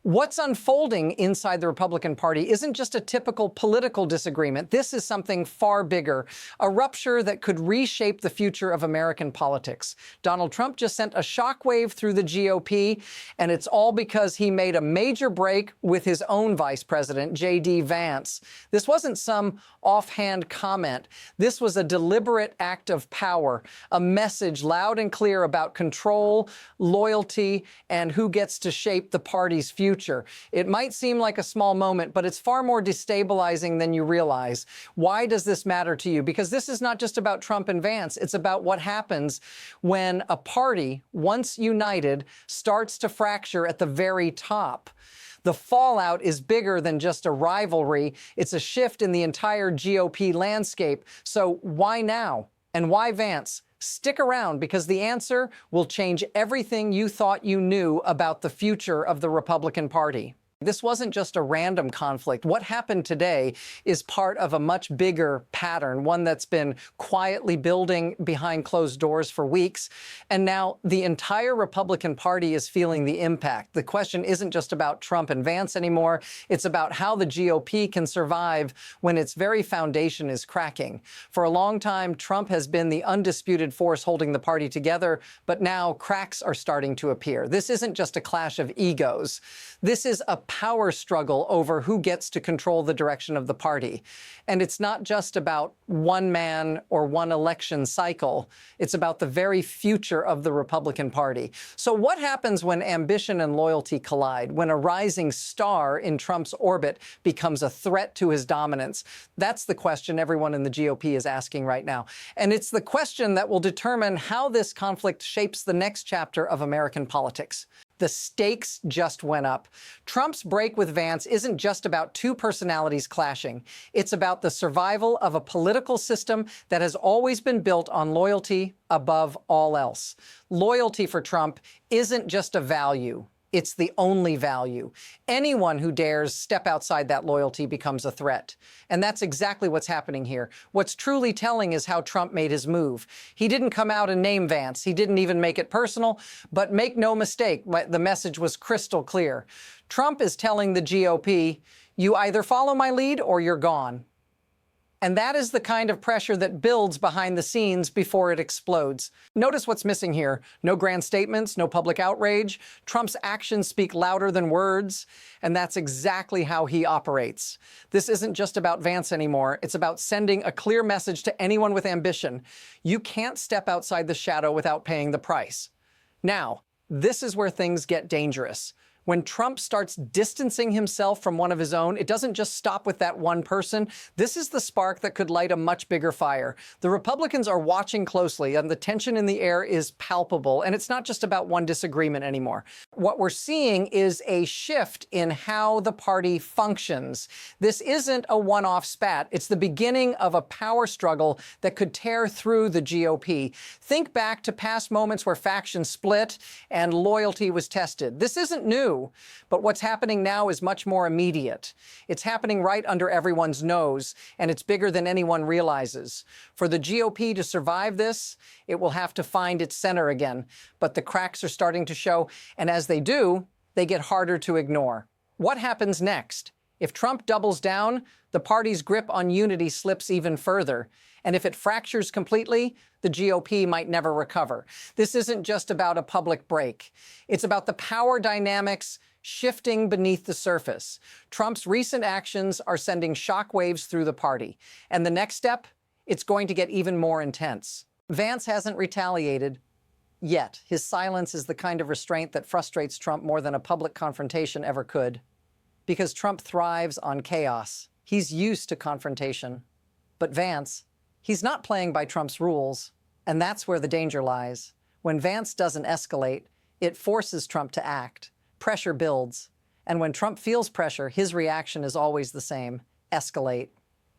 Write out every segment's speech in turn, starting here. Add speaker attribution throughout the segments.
Speaker 1: What's unfolding inside the Republican Party isn't just a typical political disagreement. This is something far bigger, a rupture that could reshape the future of American politics. Donald Trump just sent a shockwave through the GOP, and it's all because he made a major break with his own vice president, J.D. Vance. This wasn't some offhand comment. This was a deliberate act of power, a message loud and clear about control, loyalty, and who gets to shape the party's future. It might seem like a small moment, but it's far more destabilizing than you realize. Why does this matter to you? Because this is not just about Trump and Vance. It's about what happens when a party, once united, starts to fracture at the very top. The fallout is bigger than just a rivalry. It's a shift in the entire GOP landscape. So why now? And why Vance? Stick around, because the answer will change everything you thought you knew about the future of the Republican Party. This wasn't just a random conflict. What happened today is part of a much bigger pattern, one that's been quietly building behind closed doors for weeks. And now the entire Republican Party is feeling the impact. The question isn't just about Trump and Vance anymore. It's about how the GOP can survive when its very foundation is cracking. For a long time, Trump has been the undisputed force holding the party together, but now cracks are starting to appear. This isn't just a clash of egos. This is a power struggle over who gets to control the direction of the party. And it's not just about one man or one election cycle. It's about the very future of the Republican Party. So what happens when ambition and loyalty collide, when a rising star in Trump's orbit becomes a threat to his dominance? That's the question everyone in the GOP is asking right now. And it's the question that will determine how this conflict shapes the next chapter of American politics. The stakes just went up. Trump's break with Vance isn't just about two personalities clashing. It's about the survival of a political system that has always been built on loyalty above all else. Loyalty for Trump isn't just a value. It's the only value. Anyone who dares step outside that loyalty becomes a threat. And that's exactly what's happening here. What's truly telling is how Trump made his move. He didn't come out and name Vance. He didn't even make it personal. But make no mistake, the message was crystal clear. Trump is telling the GOP, you either follow my lead or you're gone. And that is the kind of pressure that builds behind the scenes before it explodes. Notice what's missing here. No grand statements, no public outrage. Trump's actions speak louder than words, and that's exactly how he operates. This isn't just about Vance anymore. It's about sending a clear message to anyone with ambition. You can't step outside the shadow without paying the price. Now, this is where things get dangerous. When Trump starts distancing himself from one of his own, it doesn't just stop with that one person. This is the spark that could light a much bigger fire. The Republicans are watching closely, and the tension in the air is palpable. And it's not just about one disagreement anymore. What we're seeing is a shift in how the party functions. This isn't a one-off spat. It's the beginning of a power struggle that could tear through the GOP. Think back to past moments where factions split and loyalty was tested. This isn't new. But what's happening now is much more immediate. It's happening right under everyone's nose, and it's bigger than anyone realizes. For the GOP to survive this, it will have to find its center again. But the cracks are starting to show, and as they do, they get harder to ignore. What happens next? If Trump doubles down, the party's grip on unity slips even further. And if it fractures completely, the GOP might never recover. This isn't just about a public break. It's about the power dynamics shifting beneath the surface. Trump's recent actions are sending shockwaves through the party. And the next step? It's going to get even more intense. Vance hasn't retaliated yet. His silence is the kind of restraint that frustrates Trump more than a public confrontation ever could. Because Trump thrives on chaos. He's used to confrontation. But Vance, he's not playing by Trump's rules, and that's where the danger lies. When Vance doesn't escalate, it forces Trump to act. Pressure builds. And when Trump feels pressure, his reaction is always the same: escalate.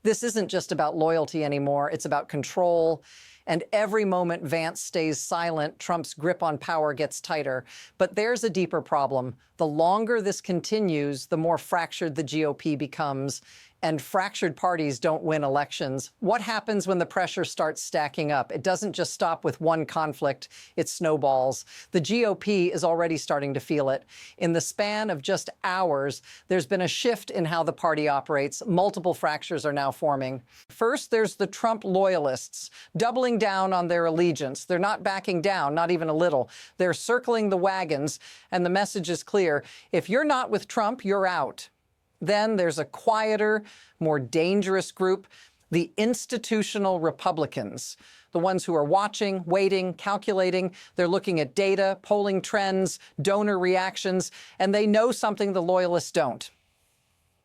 Speaker 1: This isn't just about loyalty anymore. It's about control, and every moment Vance stays silent, Trump's grip on power gets tighter. But there's a deeper problem. The longer this continues, the more fractured the GOP becomes, and fractured parties don't win elections. What happens when the pressure starts stacking up? It doesn't just stop with one conflict, it snowballs. The GOP is already starting to feel it. In the span of just hours, there's been a shift in how the party operates. Multiple fractures are now forming. First, there's the Trump loyalists, doubling down on their allegiance. They're not backing down, not even a little. They're circling the wagons, and the message is clear. If you're not with Trump, you're out. Then there's a quieter, more dangerous group, the institutional Republicans, the ones who are watching, waiting, calculating. They're looking at data, polling trends, donor reactions, and they know something the loyalists don't.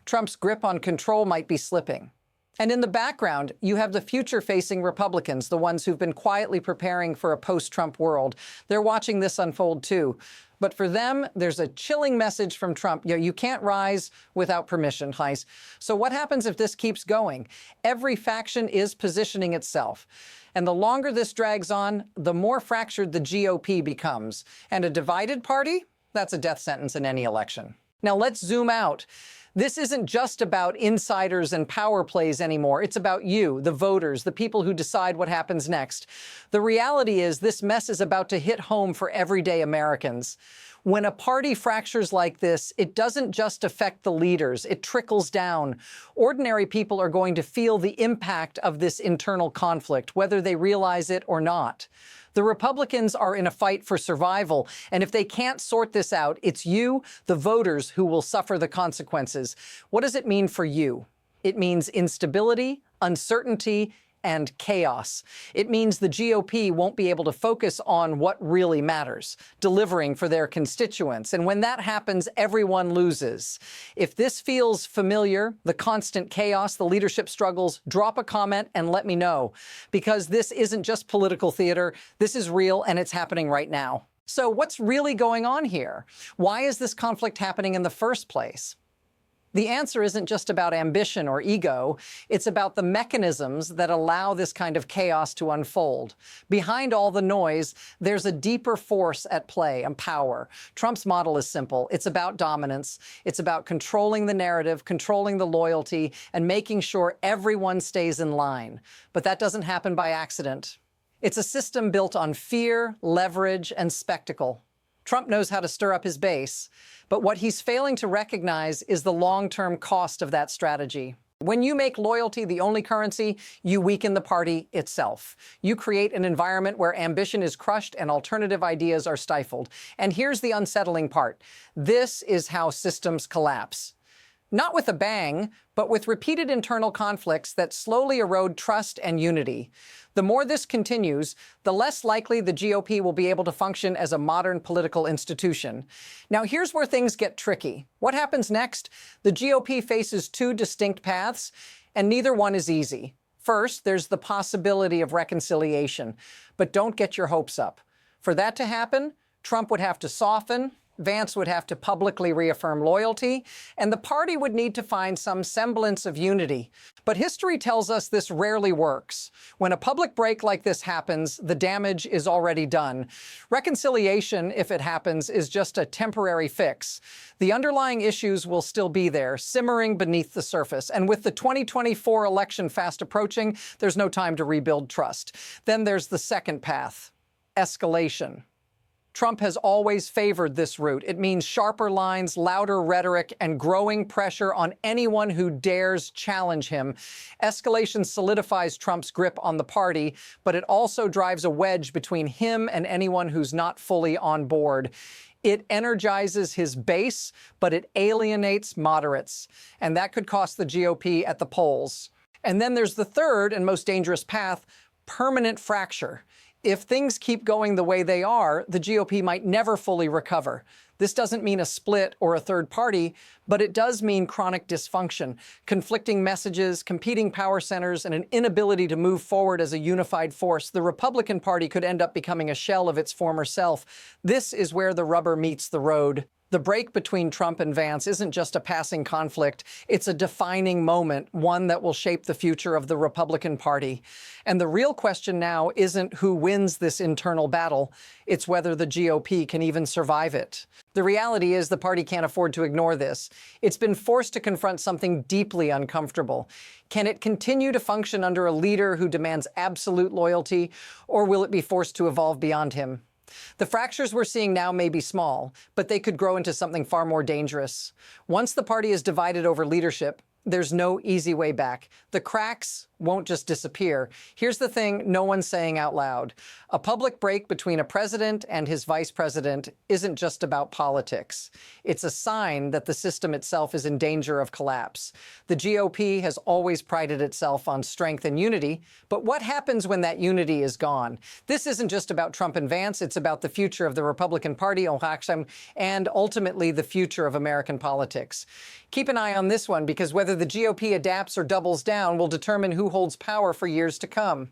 Speaker 1: Trump's grip on control might be slipping. And in the background, you have the future-facing Republicans, the ones who've been quietly preparing for a post-Trump world. They're watching this unfold too. But for them, there's a chilling message from Trump. You can't rise without permission, Heis. So what happens if this keeps going? Every faction is positioning itself. And the longer this drags on, the more fractured the GOP becomes. And a divided party? That's a death sentence in any election. Now let's zoom out. This isn't just about insiders and power plays anymore. It's about you, the voters, the people who decide what happens next. The reality is this mess is about to hit home for everyday Americans. When a party fractures like this, it doesn't just affect the leaders, it trickles down. Ordinary people are going to feel the impact of this internal conflict, whether they realize it or not. The Republicans are in a fight for survival, and if they can't sort this out, it's you, the voters, who will suffer the consequences. What does it mean for you? It means instability, uncertainty, and chaos. It means the GOP won't be able to focus on what really matters, delivering for their constituents. And when that happens, everyone loses. If this feels familiar, the constant chaos, the leadership struggles, drop a comment and let me know. Because this isn't just political theater. This is real and it's happening right now. So what's really going on here? Why is this conflict happening in the first place? The answer isn't just about ambition or ego, it's about the mechanisms that allow this kind of chaos to unfold. Behind all the noise, there's a deeper force at play, and power. Trump's model is simple. It's about dominance. It's about controlling the narrative, controlling the loyalty, and making sure everyone stays in line. But that doesn't happen by accident. It's a system built on fear, leverage, and spectacle. Trump knows how to stir up his base, but what he's failing to recognize is the long-term cost of that strategy. When you make loyalty the only currency, you weaken the party itself. You create an environment where ambition is crushed and alternative ideas are stifled. And here's the unsettling part. This is how systems collapse. Not with a bang, but with repeated internal conflicts that slowly erode trust and unity. The more this continues, the less likely the GOP will be able to function as a modern political institution. Now, here's where things get tricky. What happens next? The GOP faces two distinct paths, and neither one is easy. First, there's the possibility of reconciliation, but don't get your hopes up. For that to happen, Trump would have to soften, Vance would have to publicly reaffirm loyalty, and the party would need to find some semblance of unity. But history tells us this rarely works. When a public break like this happens, the damage is already done. Reconciliation, if it happens, is just a temporary fix. The underlying issues will still be there, simmering beneath the surface. And with the 2024 election fast approaching, there's no time to rebuild trust. Then there's the second path, escalation. Trump has always favored this route. It means sharper lines, louder rhetoric, and growing pressure on anyone who dares challenge him. Escalation solidifies Trump's grip on the party, but it also drives a wedge between him and anyone who's not fully on board. It energizes his base, but it alienates moderates. And that could cost the GOP at the polls. And then there's the third and most dangerous path, permanent fracture. If things keep going the way they are, the GOP might never fully recover. This doesn't mean a split or a third party, but it does mean chronic dysfunction, conflicting messages, competing power centers, and an inability to move forward as a unified force. The Republican Party could end up becoming a shell of its former self. This is where the rubber meets the road. The break between Trump and Vance isn't just a passing conflict, it's a defining moment, one that will shape the future of the Republican Party. And the real question now isn't who wins this internal battle, it's whether the GOP can even survive it. The reality is the party can't afford to ignore this. It's been forced to confront something deeply uncomfortable. Can it continue to function under a leader who demands absolute loyalty, or will it be forced to evolve beyond him? The fractures we're seeing now may be small, but they could grow into something far more dangerous. Once the party is divided over leadership, there's no easy way back. The cracks won't just disappear. Here's the thing no one's saying out loud. A public break between a president and his vice president isn't just about politics. It's a sign that the system itself is in danger of collapse. The GOP has always prided itself on strength and unity, but what happens when that unity is gone? This isn't just about Trump and Vance, it's about the future of the Republican Party, and ultimately the future of American politics. Keep an eye on this one, because whether the GOP adapts or doubles down will determine who holds power for years to come.